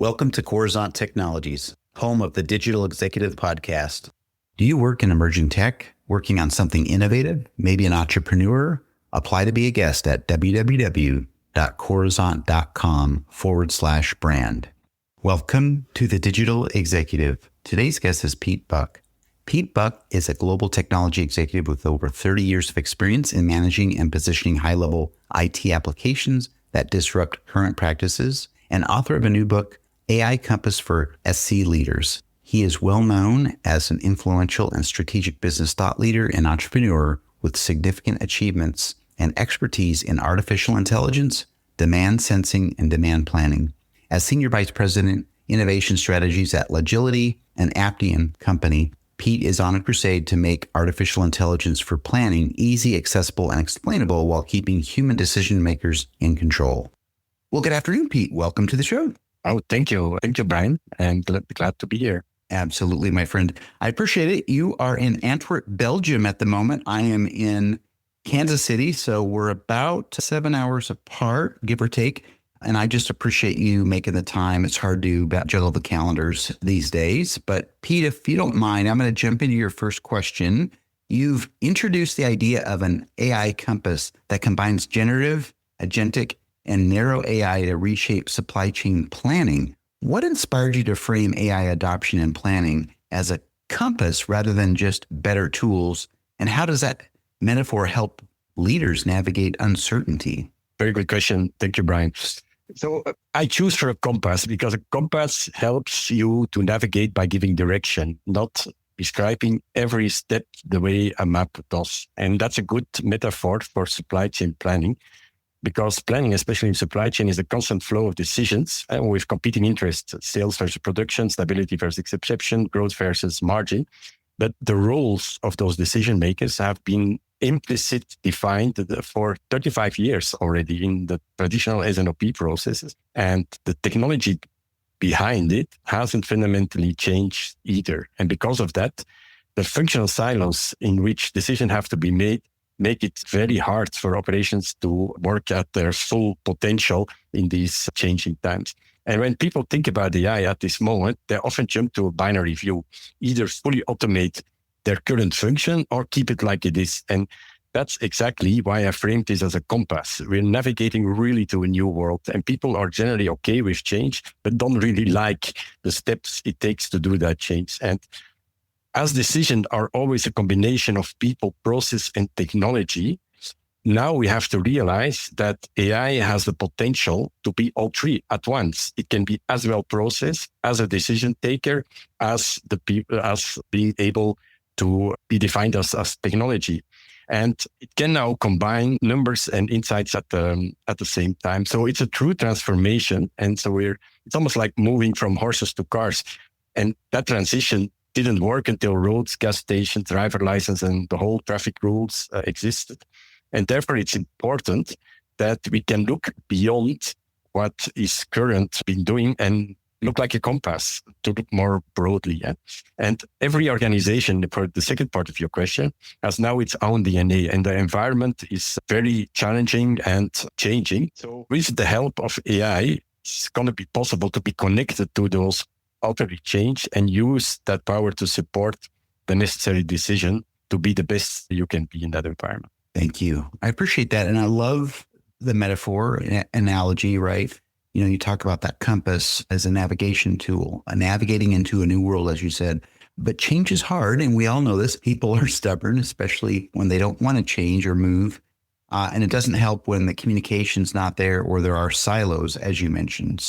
Welcome to Coruzant Technologies, home of the Digital Executive Podcast. Do you work in emerging tech, working on something innovative, maybe an entrepreneur? Apply to be a guest at www.coruzant.com/brand. Welcome to the Digital Executive. Today's guest is Piet Buyck. Piet Buyck is a global technology executive with over 30 years of experience in managing and positioning high-level IT applications that disrupt current practices, and author of a new book, AI Compass for SC Leaders. He is well known as an influential and strategic business thought leader and entrepreneur with significant achievements and expertise in artificial intelligence, demand sensing, and demand planning. As Senior Vice President, Innovation Strategies at Logility and Aptian Company, Piet is on a crusade to make artificial intelligence for planning easy, accessible, and explainable while keeping human decision makers in control. Well, good afternoon, Piet. Welcome to the show. Oh, thank you. Thank you, Brian. I'm glad to be here. Absolutely, my friend. I appreciate it. You are in Antwerp, Belgium at the moment. I am in Kansas City, so we're about 7 hours apart, give or take. And I just appreciate you making the time. It's hard to juggle the calendars these days. But Piet, if you don't mind, I'm going to jump into your first question. You've introduced the idea of an AI compass that combines generative, agentic, and narrow AI to reshape supply chain planning. What inspired you to frame AI adoption and planning as a compass rather than just better tools? And how does that metaphor help leaders navigate uncertainty? Very good question. Thank you, Brian. So I choose for a compass because a compass helps you to navigate by giving direction, not describing every step the way a map does. And that's a good metaphor for supply chain planning, because planning, especially in supply chain, is a constant flow of decisions with competing interests: sales versus production, stability versus exception, growth versus margin. But the roles of those decision makers have been implicit defined for 35 years already in the traditional S&OP processes. And the technology behind it hasn't fundamentally changed either. And because of that, the functional silos in which decisions have to be made make it very hard for operations to work at their full potential in these changing times. And when people think about AI at this moment, they often jump to a binary view: either fully automate their current function or keep it like it is. And that's exactly why I framed this as a compass. We're navigating really to a new world, and people are generally okay with change, but don't really like the steps it takes to do that change. And as decisions are always a combination of people, process, and technology, now we have to realize that AI has the potential to be all three at once. It can be as well process, as a decision taker, as the people, as being able to be defined as technology. And it can now combine numbers and insights at the same time. So it's a true transformation. And so it's almost like moving from horses to cars. And that transition didn't work until roads, gas stations, driver license, and the whole traffic rules existed. And therefore, it's important that we can look beyond what is current been doing and look like a compass to look more broadly. Yeah? And every organization, for the second part of your question, has now its own DNA, and the environment is very challenging and changing. So with the help of AI, it's going to be possible to be connected to those already change and use that power to support the necessary decision to be the best you can be in that environment. Thank you. I appreciate that. And I love the metaphor analogy, right? You know, you talk about that compass as a navigation tool, navigating into a new world, as you said. But change is hard. And we all know this. People are stubborn, especially when they don't want to change or move. And it doesn't help when the communication's not there or there are silos, as you mentioned.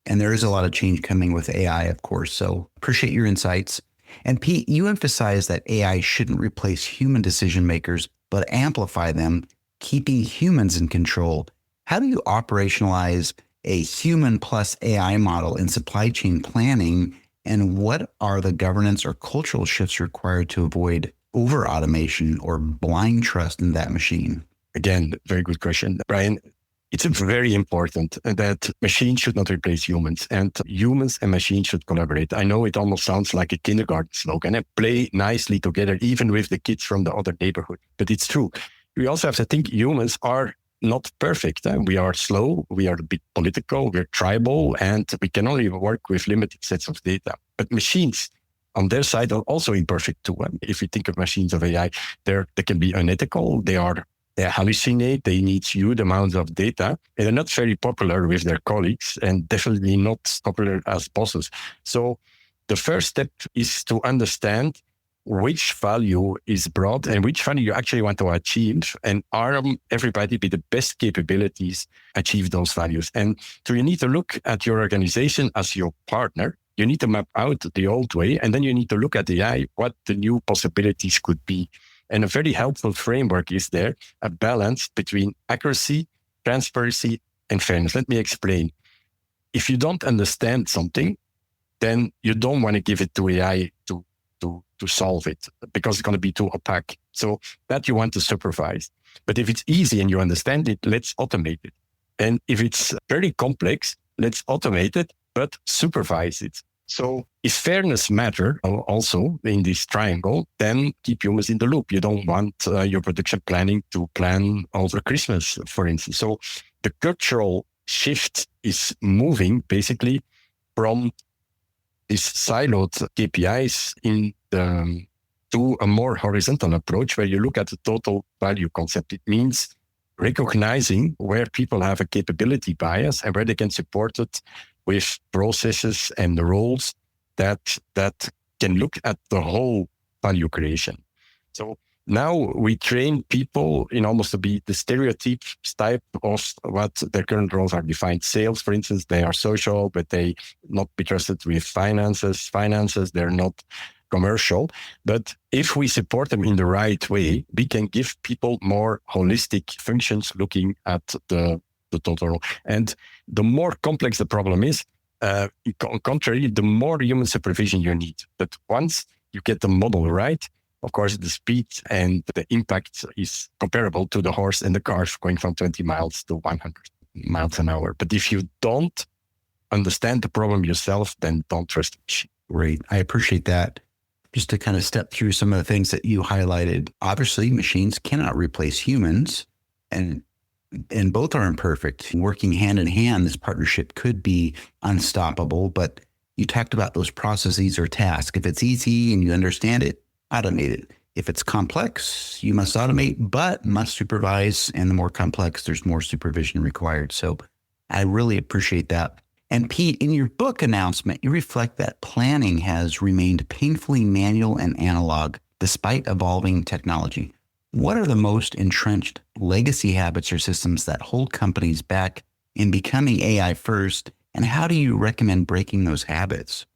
And there is a lot of change coming with AI, of course. So appreciate your insights. And Piet, you emphasize that AI shouldn't replace human decision makers, but amplify them, keeping humans in control. How do you operationalize a human plus AI model in supply chain planning? And what are the governance or cultural shifts required to avoid over-automation or blind trust in that machine? Again, very good question, Brian. It's very important that machines should not replace humans, and humans and machines should collaborate. I know it almost sounds like a kindergarten slogan, and play nicely together, even with the kids from the other neighborhood. But it's true. We also have to think humans are not perfect. We are slow, we are a bit political, we're tribal, and we can only work with limited sets of data. But machines on their side are also imperfect too. If you think of machines of AI, they can be unethical, they hallucinate, they need huge amounts of data, and they're not very popular with their colleagues and definitely not popular as bosses. So the first step is to understand which value is brought and which value you actually want to achieve, and arm everybody with the best capabilities achieve those values. And so you need to look at your organization as your partner. You need to map out the old way, and then you need to look at AI, what the new possibilities could be. And a very helpful framework is there, a balance between accuracy, transparency, and fairness. Let me explain. If you don't understand something, then you don't want to give it to AI to solve it, because it's going to be too opaque. So that you want to supervise. But if it's easy and you understand it, let's automate it. And if it's very complex, let's automate it, but supervise it. So if fairness matter also in this triangle, then keep humans in the loop. You don't want your production planning to plan over Christmas, for instance. So the cultural shift is moving basically from these siloed KPIs to a more horizontal approach where you look at the total value concept. It means recognizing where people have a capability bias and where they can support it with processes and the roles that can look at the whole value creation. So now we train people in almost to be the stereotype type of what their current roles are defined. Sales, for instance, they are social, but they not be trusted with finances. They're not commercial. But if we support them in the right way, we can give people more holistic functions looking at the total. And the more complex the problem is, on contrary, the more human supervision you need. But once you get the model right, of course, the speed and the impact is comparable to the horse and the car going from 20 miles to 100 miles an hour. But if you don't understand the problem yourself, then don't trust the machine. Great. I appreciate that. Just to kind of step through some of the things that you highlighted. Obviously, machines cannot replace humans, and both are imperfect. Working hand in hand, this partnership could be unstoppable, but you talked about those processes or tasks. If it's easy and you understand it, automate it. If it's complex, you must automate, but must supervise. And the more complex, there's more supervision required. So I really appreciate that. And Piet, in your book announcement, you reflect that planning has remained painfully manual and analog despite evolving technology. What are the most entrenched legacy habits or systems that hold companies back in becoming AI first? And how do you recommend breaking those habits?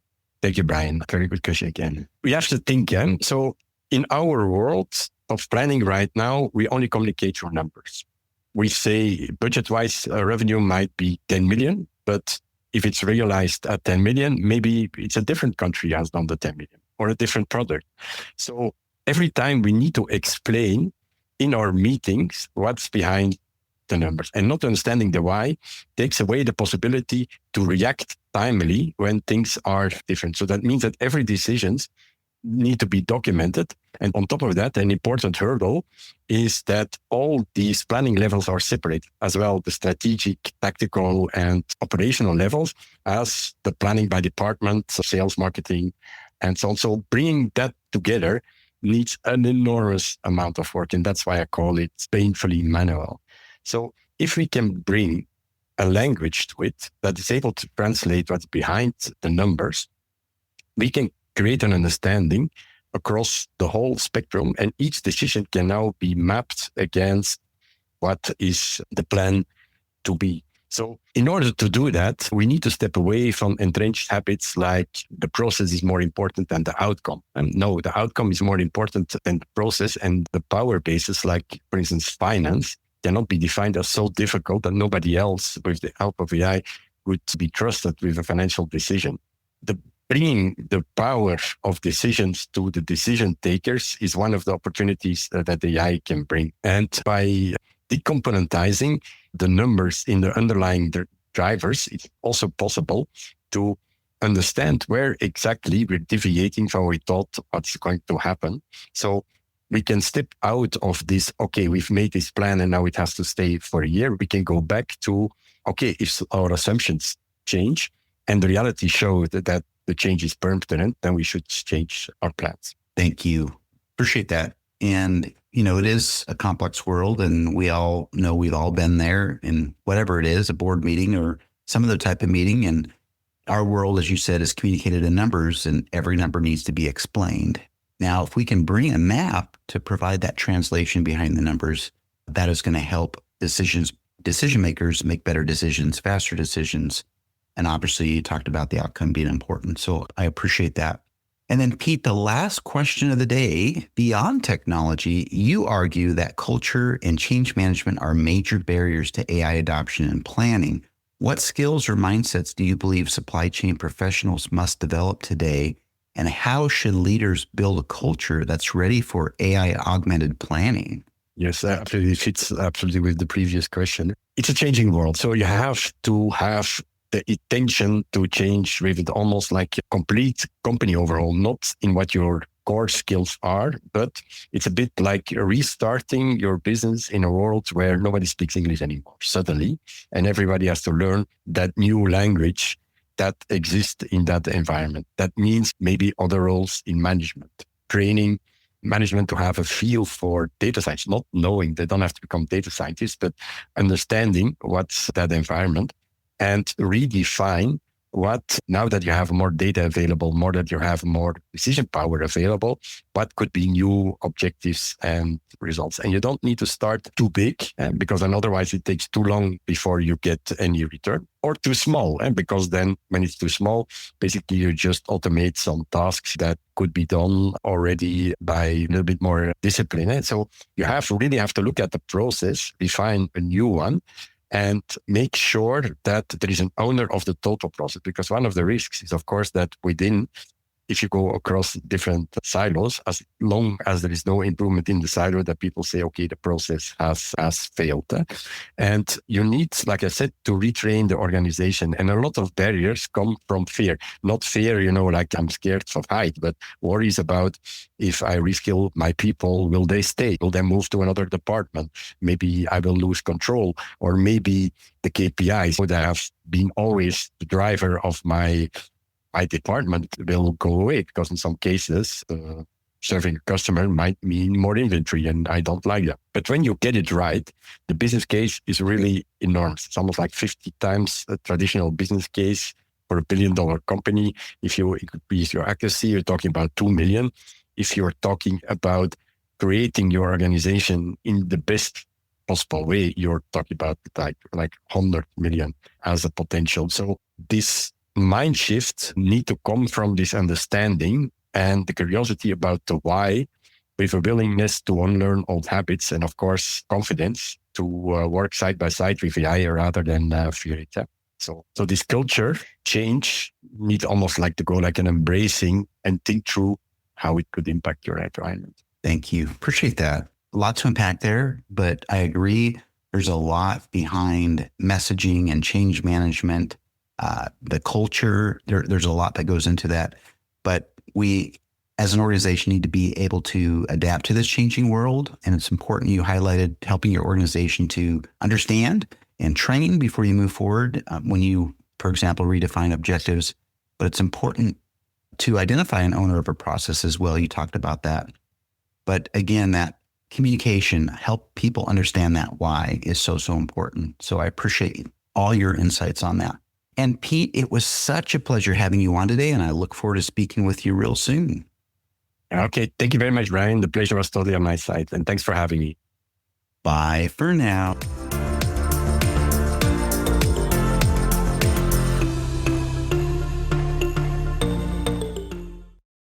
Thank you, Brian. Very good question again. We have to think, so in our world of planning right now, we only communicate through numbers. We say budget-wise, revenue might be 10 million, but if it's realized at 10 million, maybe it's a different country has done the 10 million or a different product. So every time we need to explain in our meetings what's behind the numbers, and not understanding the why takes away the possibility to react timely when things are different. So that means that every decisions need to be documented. And on top of that, an important hurdle is that all these planning levels are separate as well, the strategic, tactical, and operational levels, as the planning by department, sales, marketing, and so on. So bringing that together needs an enormous amount of work. And that's why I call it painfully manual. So if we can bring a language to it that is able to translate what's behind the numbers, we can create an understanding across the whole spectrum, and each decision can now be mapped against what is the plan to be. So in order to do that, we need to step away from entrenched habits like the process is more important than the outcome. And no, the outcome is more important than the process, and the power bases like, for instance, finance cannot be defined as so difficult that nobody else with the help of AI would be trusted with a financial decision. Bringing the power of decisions to the decision takers is one of the opportunities that AI can bring. And by decomponentizing the numbers in the underlying drivers, it's also possible to understand where exactly we're deviating from what we thought what's going to happen. So we can step out of this, okay, we've made this plan and now it has to stay for a year. We can go back to, okay, if our assumptions change and the reality shows that the change is permanent, then we should change our plans. Thank you. Appreciate that. And, it is a complex world, and we all know we've all been there in whatever it is, a board meeting or some other type of meeting. And our world, as you said, is communicated in numbers, and every number needs to be explained. Now, if we can bring a map to provide that translation behind the numbers, that is going to help decision makers make better decisions, faster decisions. And obviously, you talked about the outcome being important. So I appreciate that. And then, Piet, the last question of the day, beyond technology, you argue that culture and change management are major barriers to AI adoption and planning. What skills or mindsets do you believe supply chain professionals must develop today? And how should leaders build a culture that's ready for AI augmented planning? Yes, absolutely. It fits absolutely with the previous question. It's a changing world. So you have to have the intention to change with it, almost like a complete company overhaul, not in what your core skills are, but it's a bit like restarting your business in a world where nobody speaks English anymore, suddenly, and everybody has to learn that new language that exists in that environment. That means maybe other roles in management, training management to have a feel for data science, not knowing they don't have to become data scientists, but understanding what's that environment and redefine what, now that you have more data available, more that you have more decision power available, what could be new objectives and results. And you don't need to start too big because then otherwise it takes too long before you get any return, or too small. And because then when it's too small, basically you just automate some tasks that could be done already by a little bit more discipline. And so you really have to look at the process, define a new one, and make sure that there is an owner of the total process. Because one of the risks is, of course, that if you go across different silos, as long as there is no improvement in the silo, that people say, okay, the process has failed. And you need, like I said, to retrain the organization. And a lot of barriers come from fear. Not fear, like I'm scared of height, but worries about, if I reskill my people, will they stay? Will they move to another department? Maybe I will lose control, or maybe the KPIs that have been always the driver of my department will go away, because in some cases, serving a customer might mean more inventory, and I don't like that. But when you get it right, the business case is really enormous. It's almost like 50 times a traditional business case for $1 billion company. If you increase your accuracy, you're talking about 2 million. If you're talking about creating your organization in the best possible way, you're talking about like 100 million as a potential. So this mind shifts need to come from this understanding and the curiosity about the why, with a willingness to unlearn old habits, and of course, confidence to work side by side with AI rather than fear it. So this culture change needs almost like to go like an embracing and think through how it could impact your environment. Thank you. Appreciate that. A lot to unpack there, but I agree. There's a lot behind messaging and change management. The culture, there's a lot that goes into that, but we as an organization need to be able to adapt to this changing world. And it's important, you highlighted helping your organization to understand and train before you move forward when you, for example, redefine objectives. But it's important to identify an owner of a process as well. You talked about that. But again, that communication, help people understand that why is so important. So I appreciate all your insights on that. And Piet, it was such a pleasure having you on today, and I look forward to speaking with you real soon. Okay. Thank you very much, Brian. The pleasure was totally on my side, and thanks for having me. Bye for now.